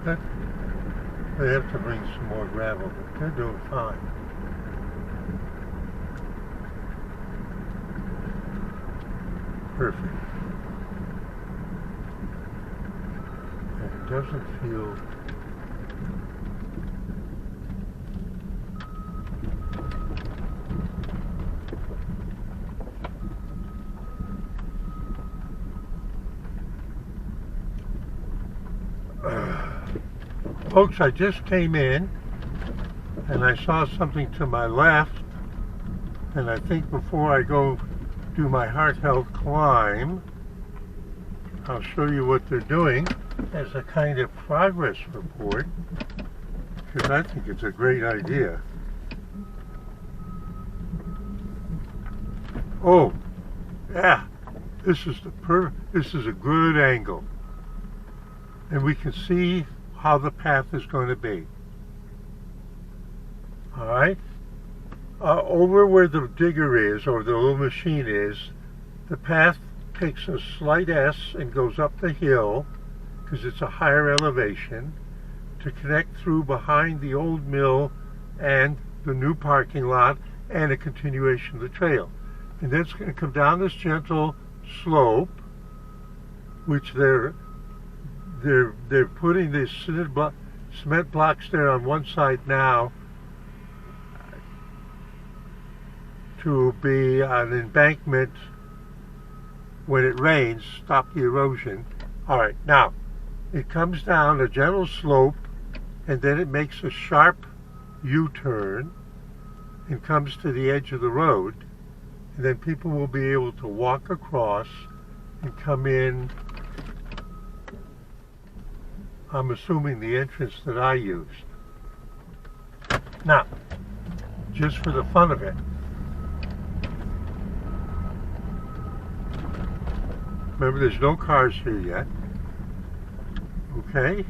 They have to bring some more gravel, but they're doing fine. Perfect. And it doesn't feel folks, I just came in and I saw something to my left, and I think before I go do my heart-held climb, I'll show you what they're doing as a kind of progress report, because I think it's a great idea. Oh, yeah, this is a good angle, and we can see how the path is going to be. All right. Over where the digger is, or the little machine is, the path takes a slight S and goes up the hill, because it's a higher elevation, to connect through behind the old mill and the new parking lot and a continuation of the trail. And then it's going to come down this gentle slope, which they're putting these cement blocks there on one side now to be an embankment when it rains, stop the erosion. All right, now it comes down a gentle slope, and then it makes a sharp U-turn and comes to the edge of the road, and then people will be able to walk across and come in, I'm assuming, the entrance that I used. Now, just for the fun of it, remember, there's no cars here yet. Okay,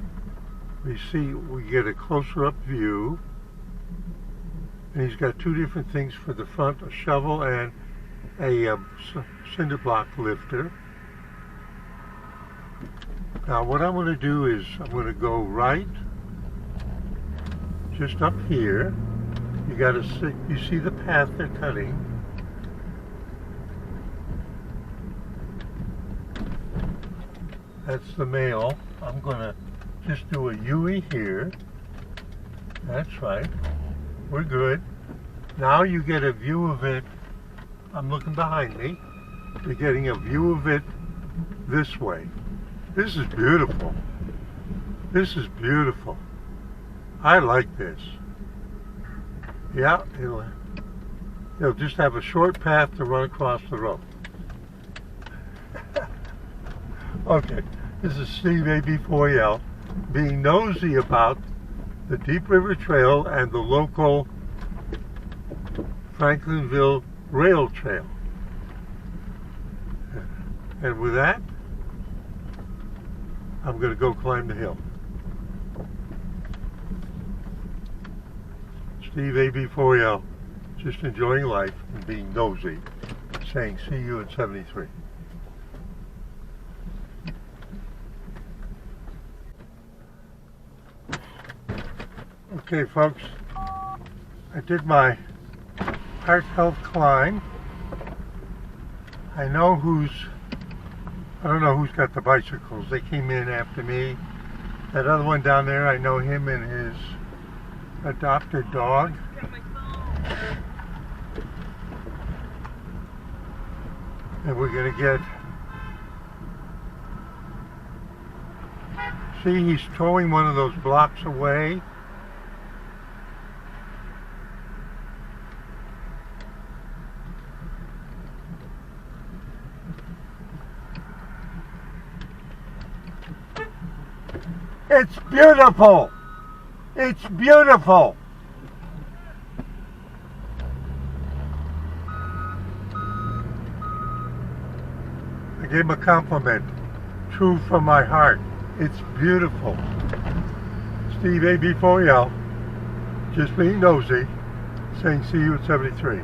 we get a closer up view, and he's got two different things for the front, a shovel and a cinder block lifter. Now what I'm going to do is I'm going to go right, just up here. You see the path they're cutting. That's the male. I'm going to just do a U-ey here. That's right. We're good. Now you get a view of it. I'm looking behind me. You're getting a view of it this way. This is beautiful. This is beautiful. I like this. Yeah, it'll just have a short path to run across the road. Okay, this is Steve AB4L being nosy about the Deep River Trail and the local Franklinville Rail Trail. And with that, I'm going to go climb the hill. Steve AB4L, just enjoying life and being nosy, saying see you at 73. Okay, folks, I did my heart health climb. I don't know who's got the bicycles. They came in after me. That other one down there, I know him and his adopted dog. And we're gonna see, he's throwing one of those blocks away. It's beautiful! It's beautiful! I gave him a compliment. True from my heart. It's beautiful. Steve AB4L, just being nosy, saying see you at 73.